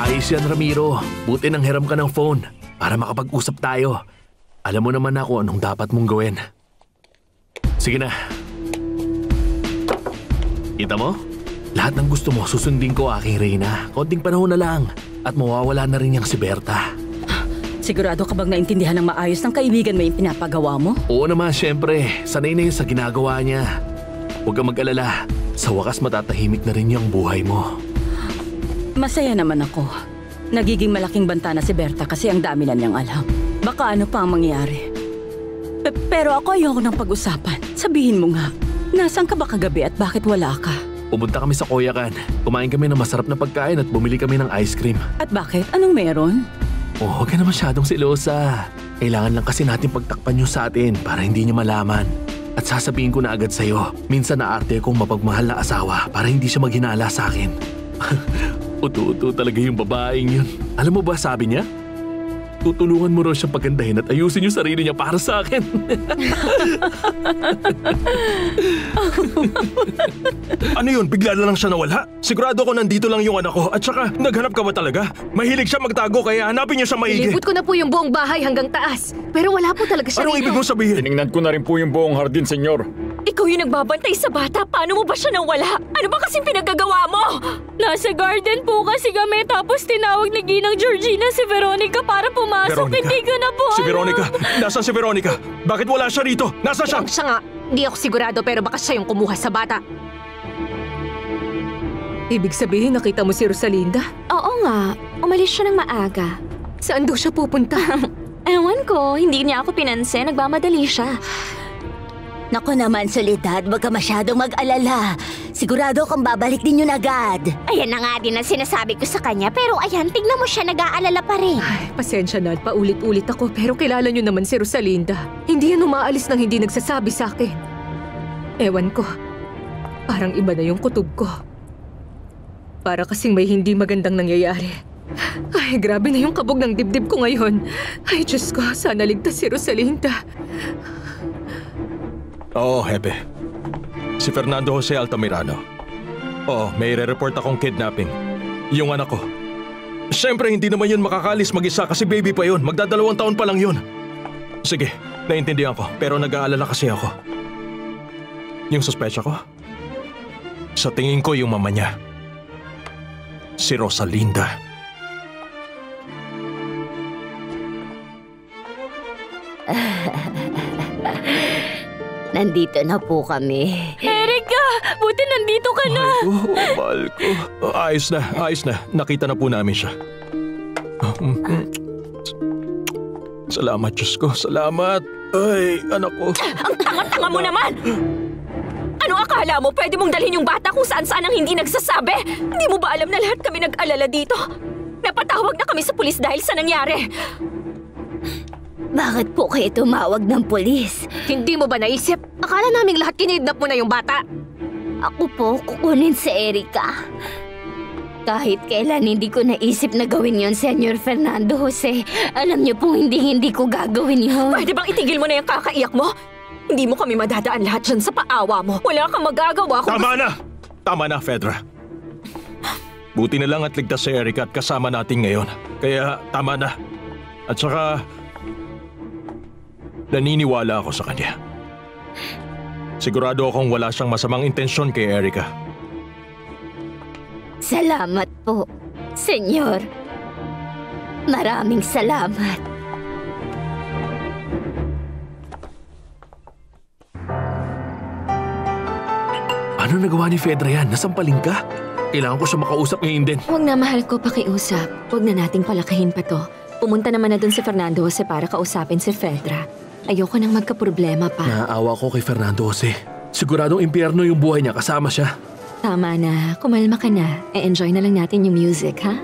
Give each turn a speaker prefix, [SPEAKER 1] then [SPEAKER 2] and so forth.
[SPEAKER 1] Ayos yan, Ramiro. Buti nang hiram ka ng phone para makapag-usap tayo. Alam mo naman ako anong dapat mong gawin. Sige na. Kita mo? Lahat ng gusto mo susundin ko, aking Reyna. Konting panahon na lang at mawawala na rin yang si Berta.
[SPEAKER 2] Sigurado ka bang naintindihan ng maayos ng kaibigan mo yung pinapagawa mo?
[SPEAKER 1] Oo naman, syempre. Sanay na yun sa ginagawa niya. Huwag kang mag-alala. Sa wakas matatahimik na rin yung buhay mo.
[SPEAKER 2] Masaya naman ako. Nagiging malaking banta na si Berta kasi ang dami na niyang alam. Baka ano pa ang mangyari. Pero ako ayoko ng pag-usapan. Sabihin mo nga, nasaan ka ba kagabi at bakit wala ka?
[SPEAKER 1] Pumunta kami sa Koyakan. Kumain kami ng masarap na pagkain at bumili kami ng ice cream.
[SPEAKER 2] At bakit? Anong meron?
[SPEAKER 1] Oh, huwag ka na masyadong selosa. Kailangan lang kasi natin pagtakpan niyo sa atin para hindi niya malaman. At sasabihin ko na agad sa'yo, minsan naarte akong mapagmahal na asawa para hindi siya maghinala sa akin. Uto-uto talaga yung babaeng yun. Alam mo ba sabi niya? Tutulungan mo raw siyang pagandahin at ayusin yung sarili niya para sa akin.
[SPEAKER 3] Ano yun? Bigla na lang siya nawala? Sigurado ko nandito lang yung anak ko at saka naghanap ka ba talaga? Mahilig siya magtago kaya hanapin niyo siya maigi.
[SPEAKER 4] Nilibot ko na po yung buong bahay hanggang taas. Pero wala po talaga siya.
[SPEAKER 3] Anong ibig mo sabihin?
[SPEAKER 5] Tiningnan ko na rin po yung buong hardin, senyor.
[SPEAKER 6] Ikaw yung nagbabantay sa bata. Paano mo ba siya nawala? Ano ba kasing pinagagawa mo? Nasa garden po kasi kami tapos tinawag ni Ginang Georgina si Veronica para pumasok.
[SPEAKER 3] Veronica?
[SPEAKER 6] Hindi ko na po
[SPEAKER 3] Si Veronica? Nasaan si Veronica? Bakit wala siya rito? Nasaan siya?
[SPEAKER 4] Siya nga. Hindi ako sigurado pero baka siya yung kumuha sa bata.
[SPEAKER 7] Ibig sabihin nakita mo si Rosalinda?
[SPEAKER 6] Oo nga. Umalis siya ng maaga.
[SPEAKER 4] Saan daw siya pupunta?
[SPEAKER 6] Ewan ko. Hindi niya ako pinansin. Nagmamadali siya.
[SPEAKER 8] Naku naman, Soledad, wag ka masyadong mag-alala. Sigurado kang babalik din yun agad.
[SPEAKER 6] Ayan na nga din ang sinasabi ko sa kanya. Pero ayan, tignan mo siya, nag-aalala pa rin.
[SPEAKER 7] Ay, pasensya na, paulit-ulit ako pero kilala niyo naman si Rosalinda. Hindi yan umaalis nang hindi nagsasabi sa akin. Ewan ko, parang iba na yung kutob ko. Para kasing may hindi magandang nangyayari. Ay, grabe na yung kabog ng dibdib ko ngayon. Ay, Diyos ko, sana ligtas si Rosalinda.
[SPEAKER 3] Oo, Hepe. Si Fernando Jose Altamirano. Oo, may re-report akong kidnapping. Yung anak ko. Siyempre, hindi naman yun makakalis mag-isa kasi baby pa yun. Magdadalawang taon pa lang yun. Sige, naiintindihan ko. Pero nag-aalala kasi ako. Yung suspetsya ko? Sa tingin ko yung mama niya. Si Rosalinda.
[SPEAKER 8] Nandito na po kami.
[SPEAKER 6] Erika! Buti nandito ka na!
[SPEAKER 3] Mahal ko. Ayos na, ayos na. Nakita na po namin siya. Salamat, Diyos ko. Salamat. Ay, anak ko.
[SPEAKER 6] Ang tanga-tanga mo naman! Ano akala mo? Pwede mong dalhin yung bata kung saan-saan ang hindi nagsasabi? Hindi mo ba alam na lahat kami nag-alala dito? Napatawag na kami sa pulis dahil sa nangyari.
[SPEAKER 8] Bakit po kayo tumawag ng pulis?
[SPEAKER 4] Hindi mo ba naisip? Akala naming lahat kinidnap mo na yung bata.
[SPEAKER 8] Ako po kukunin si Erika. Kahit kailan hindi ko naisip na gawin yon, Senyor Fernando Jose. Alam niyo pong hindi ko gagawin yun.
[SPEAKER 6] Pwede bang itigil mo na yung kakaiyak mo? Hindi mo kami madadaan lahat dyan sa paawa mo. Wala kang magagawa kung...
[SPEAKER 3] Tama na! Tama na, Fedra. Buti na lang at ligtas si Erika at kasama natin ngayon. Kaya tama na. At saka... naniniwala ako sa kanya. Sigurado akong wala siyang masamang intensyon kay Erika.
[SPEAKER 8] Salamat po, Senyor. Maraming salamat.
[SPEAKER 1] Ano nagawa ni Fedra yan? Nasampaling ka? Kailangan ko siya makausap ngayon din.
[SPEAKER 4] Huwag na, mahal ko, pakiusap. Huwag na nating palakahin pa to. Pumunta naman na dun si Fernando Jose para kausapin si Fedra. Ayoko nang magkaproblema pa.
[SPEAKER 1] Naaawa ko kay Fernando Jose. Siguradong impyerno yung buhay niya kasama siya.
[SPEAKER 4] Tama na. Kumalma ka na. E-enjoy na lang natin yung music, ha?